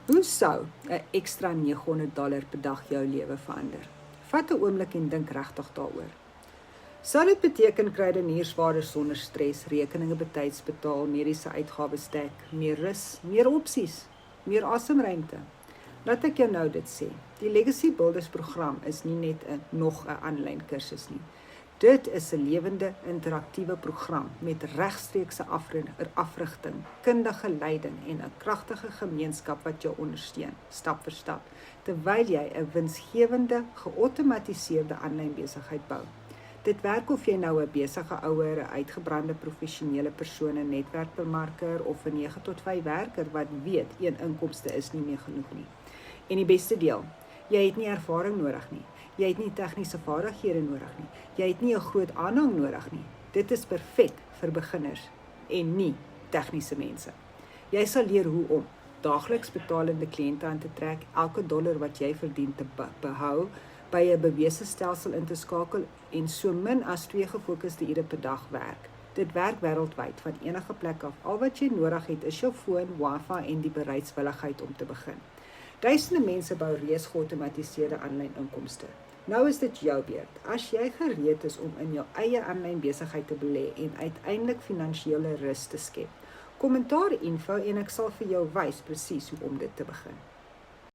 Hoe sou 'n ekstra $900 per dag jou lewe verander? Vat 'n oomblik en dink regtig daaroor. Sal dit beteken kruideniersware sonder stres, rekeninge betyds betaal, mediese uitgawes dek, meer rus, meer opsies, meer asemruimte? Laat ek jou nou dit sê. Die Legacy Builders program is nie net nog 'n aanlyn kursus nie. Dit is 'n lewende, interaktiewe program met regstreekse afrigting, kundige leiding en 'n kragtige gemeenskap wat jou ondersteun, stap vir stap, terwyl jy 'n winsgewende, geautomatiseerde aanlyn besigheid bou. Dit werk of jy nou 'n besige ouer, 'n uitgebrande professionele persoon, 'n netwerkbemarker of 'n 9 tot 5 werker wat weet een inkomste is nie meer genoeg nie. En die beste deel, jy het nie ervaring nodig nie. Jy het nie tegniese vaardighede nodig nie. Jy het nie 'n groot aanhang nodig nie. Dit is perfek vir beginners en nie tegniese mense. Jy sal leer hoe om daagliks betalende kliënte aan te trek, elke dollar wat jy verdien te behou, by 'n bewese stelsel in te skakel en so min as 2 gefokusde ure per dag werk. Dit werk wêreldwyd van enige plek af. Al wat jy nodig het is jou foon, wifi en die bereidwilligheid om te begin. Duisende mense bou reeds geautomatiseerde aanlyn inkomste. Nou is dit jou beurt. As jy gereed is om in jou eie aanlyn besigheid te belê en uiteindelik finansiële rus te skep, kommentaar info en ek sal vir jou wys presies hoe om dit te begin.